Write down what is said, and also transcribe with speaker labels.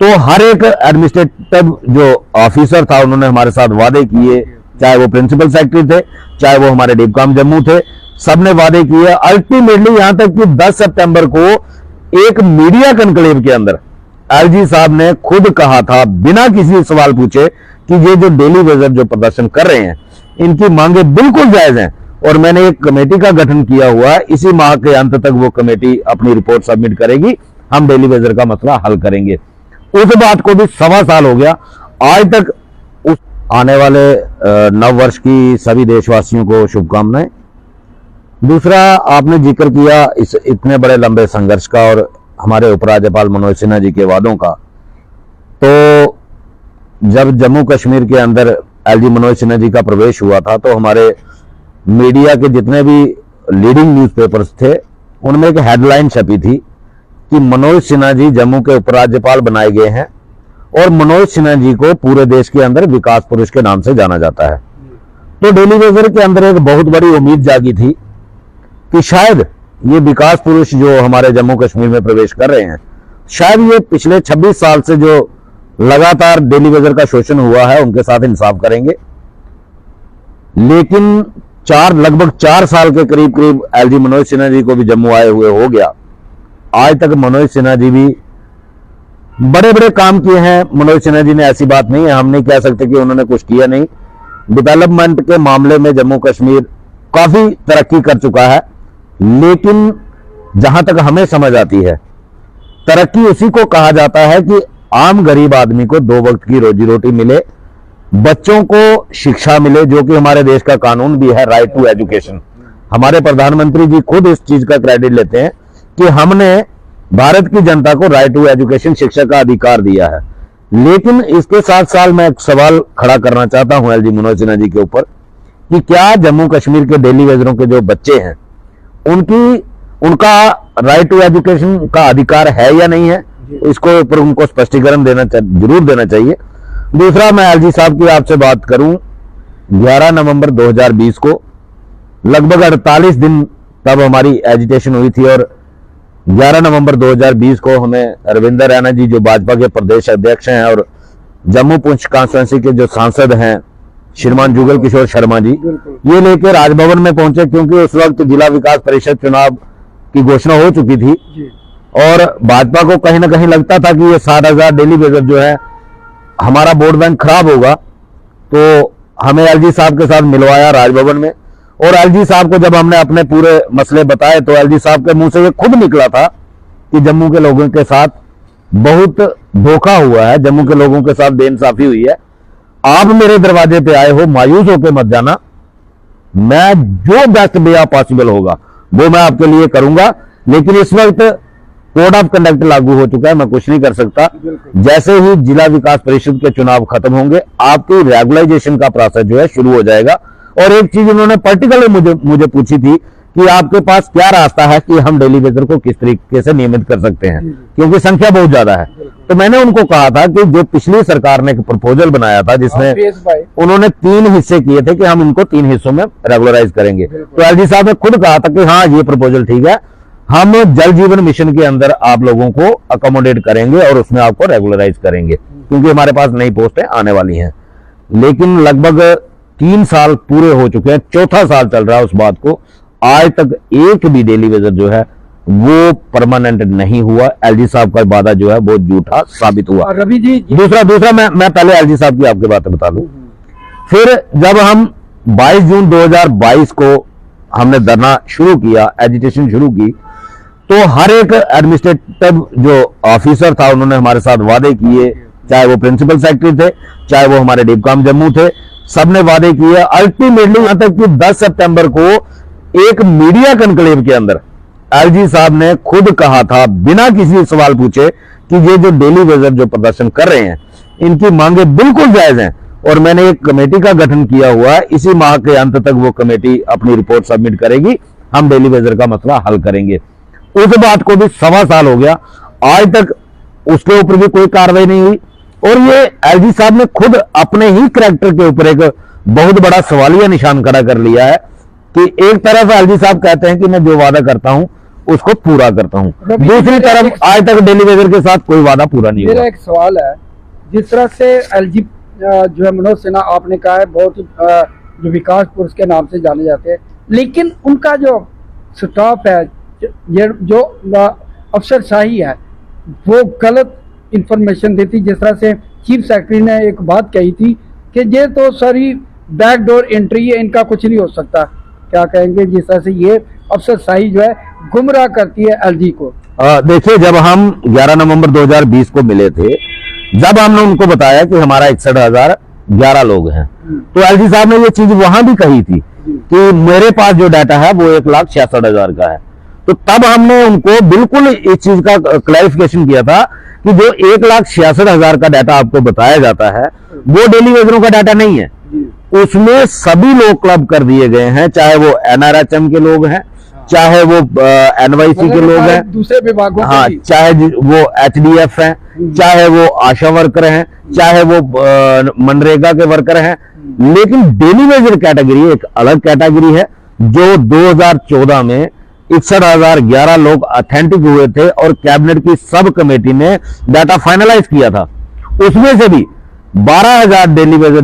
Speaker 1: तो हर एक एडमिनिस्ट्रेटिव जो ऑफिसर था उन्होंने हमारे साथ वादे किए, चाहे वो प्रिंसिपल सेक्रेटरी थे, चाहे वो हमारे डिपकाम जम्मू थे, सबने वादे किए। अल्टीमेटली यहां तक कि 10 सितंबर को एक मीडिया कनक्लेव के अंदर एलजी साहब ने खुद कहा था बिना किसी सवाल पूछे कि ये जो डेली वेजर जो प्रदर्शन कर रहे हैं इनकी मांगे बिल्कुल जायज हैं और मैंने एक कमेटी का गठन किया हुआ है, इसी माह के अंत तक वो कमेटी अपनी रिपोर्ट सबमिट करेगी, हम डेली वेजर का मसला हल करेंगे। उस बात को भी 1.25 साल हो गया, आज तक उस आने वाले नव वर्ष की सभी देशवासियों को शुभकामनाएं। दूसरा, आपने जिक्र किया इस इतने बड़े लंबे संघर्ष का और हमारे उपराज्यपाल मनोज सिन्हा जी के वादों का। तो जब जम्मू कश्मीर के अंदर एलजी मनोज सिन्हा जी का प्रवेश हुआ था तो हमारे मीडिया के जितने भी लीडिंग न्यूज़पेपर्स थे उनमें एक हेडलाइन छपी थी कि मनोज सिन्हा जी जम्मू के उपराज्यपाल बनाए गए हैं और मनोज सिन्हा जी को पूरे देश के अंदर विकास पुरुष के नाम से जाना जाता है। तो डेली वेजर के अंदर एक बहुत बड़ी उम्मीद जागी थी कि शायद ये विकास पुरुष जो हमारे जम्मू कश्मीर में प्रवेश कर रहे हैं, शायद ये पिछले 26 साल से जो लगातार डेली वेजर का शोषण हुआ है उनके साथ इंसाफ करेंगे। लेकिन लगभग 4 साल के करीब एलजी मनोज सिन्हा जी को भी जम्मू आए हुए हो गया, आज तक मनोज सिन्हा जी भी बड़े बड़े काम किए हैं। मनोज सिन्हा जी ने ऐसी बात नहीं है, हम नहीं कह सकते कि उन्होंने कुछ किया नहीं। डेवलपमेंट के मामले में जम्मू कश्मीर काफी तरक्की कर चुका है, लेकिन जहां तक हमें समझ आती है तरक्की उसी को कहा जाता है कि आम गरीब आदमी को 2 वक्त की रोजी रोटी मिले, बच्चों को शिक्षा मिले, जो कि हमारे देश का कानून भी है, राइट टू एजुकेशन। हमारे प्रधानमंत्री जी खुद इस चीज का क्रेडिट लेते हैं कि हमने भारत की जनता को राइट टू एजुकेशन, शिक्षा का अधिकार दिया है। लेकिन इसके साथ साथ मैं एक सवाल खड़ा करना चाहता हूं एलजी मनोज सिन्हा जी के ऊपर कि क्या जम्मू कश्मीर के डेली वेजरों के जो बच्चे हैं उनका राइट टू एजुकेशन का अधिकार है या नहीं है, इसको ऊपर उनको स्पष्टीकरण जरूर देना चाहिए। दूसरा, मैं एलजी साहब की आपसे बात करूं, 11 नवंबर 2020 को लगभग 48 दिन तब हमारी एजिटेशन हुई थी और 11 नवंबर 2020 को हमें रविंदर रैना जी जो भाजपा के प्रदेश अध्यक्ष हैं और जम्मू पुंछ कॉन्स्टिट्यूंसी के जो सांसद हैं श्रीमान जुगल किशोर शर्मा जी, ये लेकर राजभवन में पहुंचे, क्योंकि उस वक्त जिला विकास परिषद चुनाव की घोषणा हो चुकी थी और भाजपा को कहीं ना कहीं लगता था कि ये 60,000 डेली वेजर जो है हमारा वोट बैंक खराब होगा। तो हमें एलजी साहब के साथ मिलवाया राजभवन में और एलजी साहब को जब हमने अपने पूरे मसले बताए तो एलजी साहब के मुंह से ये खुद निकला था कि जम्मू के लोगों के साथ बहुत धोखा हुआ है, जम्मू के लोगों के साथ बेइंसाफी हुई है। आप मेरे दरवाजे पे आए हो, मायूस होकर मत जाना, मैं जो बेस्ट वे पॉसिबल होगा वो मैं आपके लिए करूंगा। लेकिन इस वक्त कोड ऑफ कंडक्ट लागू हो चुका है, मैं कुछ नहीं कर सकता। जैसे ही जिला विकास परिषद के चुनाव खत्म होंगे आपकी रेगुलाइजेशन का प्रोसेस जो है शुरू हो जाएगा। और एक चीज उन्होंने पर्टिकुलर मुझे पूछी थी कि आपके पास क्या रास्ता है कि हम डेली वेजर को किस तरीके से नियमित कर सकते हैं, क्योंकि संख्या बहुत ज्यादा है। तो मैंने उनको कहा था कि जो पिछली सरकार ने एक प्रपोजल बनाया था जिसमें उन्होंने 3 हिस्से किए थे कि हम इनको 3 हिस्सों में रेगुलराइज करेंगे। तो एलजी साहब ने खुद कहा था कि हाँ ये प्रपोजल ठीक है, हम जल जीवन मिशन के अंदर आप लोगों को अकोमोडेट करेंगे और उसमें आपको रेगुलराइज करेंगे, क्योंकि हमारे पास नई पोस्टें आने वाली हैं। लेकिन लगभग 3 साल पूरे हो चुके हैं, 4था साल चल रहा है उस बात को, आज तक एक भी डेली वेजर जो है वो परमानेंट नहीं हुआ। एलजी साहब का वादा जो है वो झूठा साबित हुआ।
Speaker 2: रवि जी
Speaker 1: दूसरा मैं पहले एलजी साहब की आपकी बातें बता दूं। फिर जब हम 22 जून 2022 को हमने धरना शुरू किया, एजिटेशन शुरू की, तो हर एक एडमिनिस्ट्रेटिव जो ऑफिसर था उन्होंने हमारे साथ वादे किए, चाहे वो प्रिंसिपल सेक्रेटरी थे, चाहे वो हमारे डिपकाम जम्मू थे, सबने वादे किए। अल्टीमेटली यहां तक कि 10 सितंबर को एक मीडिया कनक्लेव के अंदर एलजी साहब ने खुद कहा था बिना किसी सवाल पूछे कि ये जो डेली वेजर जो प्रदर्शन कर रहे हैं इनकी मांगे बिल्कुल जायज हैं और मैंने एक कमेटी का गठन किया हुआ है, इसी माह के अंत तक वो कमेटी अपनी रिपोर्ट सबमिट करेगी, हम डेली वेजर का मसला हल करेंगे। उस बात को भी 1.25 साल हो गया, आज तक उसके ऊपर भी कोई कार्रवाई नहीं हुई। और ये एलजी साहब ने खुद अपने ही कैरेक्टर के ऊपर एक बहुत बड़ा सवालिया निशान खड़ा कर लिया है कि एक तरफ एलजी साहब कहते हैं कि मैं जो वादा करता हूं
Speaker 2: उसको पूरा करता हूं।
Speaker 3: रवि,
Speaker 2: दूसरी तरफ आज तक डेली वेजर के साथ कोई वादा पूरा नहीं
Speaker 3: मेरा
Speaker 2: हुआ।
Speaker 3: एक सवाल है, जिस तरह से एलजी जो है मनोज सिन्हा आपने कहा है बहुत जो विकास पुरुष के नाम से जाने जाते हैं, लेकिन उनका जो स्टाफ है, ये जो अफसरशाही है, वो गलत इंफॉर्मेशन देती। जिस तरह से चीफ सेक्रेटरी ने एक बात कही थी कि ये तो सारी बैकडोर एंट्री है, इनका कुछ नहीं हो सकता। क्या कहेंगे जिस तरह से ये अफसरशाही जो है गुमराह करती है एलजी को?
Speaker 2: देखिए, जब हम 11 नवंबर 2020 को मिले थे, जब हमने उनको बताया कि हमारा 61,011 लोग हैं, तो एलजी साहब ने ये चीज वहां भी कही थी कि मेरे पास जो डाटा है वो 1,66,000 का है। तो तब हमने उनको बिल्कुल इस चीज का क्लैरिफिकेशन किया था कि जो 1,66,000 का डाटा आपको बताया जाता है वो डेली वेजरों का डाटा नहीं है। उसमें सभी लोग क्लब कर दिए गए हैं, चाहे वो एनआरएचएम के लोग हैं, चाहे वो एनवाईसी के लोग हैं,
Speaker 3: दूसरे विभागों के
Speaker 2: हाँ,
Speaker 3: भी।
Speaker 2: चाहे वो एचडीएफ हैं, चाहे वो आशा वर्कर हैं, चाहे वो मनरेगा के वर्कर हैं। लेकिन डेली वेजर कैटेगरी एक अलग कैटेगरी है, जो 2014 में 61,011 लोग ऑथेंटिक हुए थे और कैबिनेट की सब कमेटी ने डाटा फाइनलाइज किया था। उसमें से भी 12,000 डेली वेजर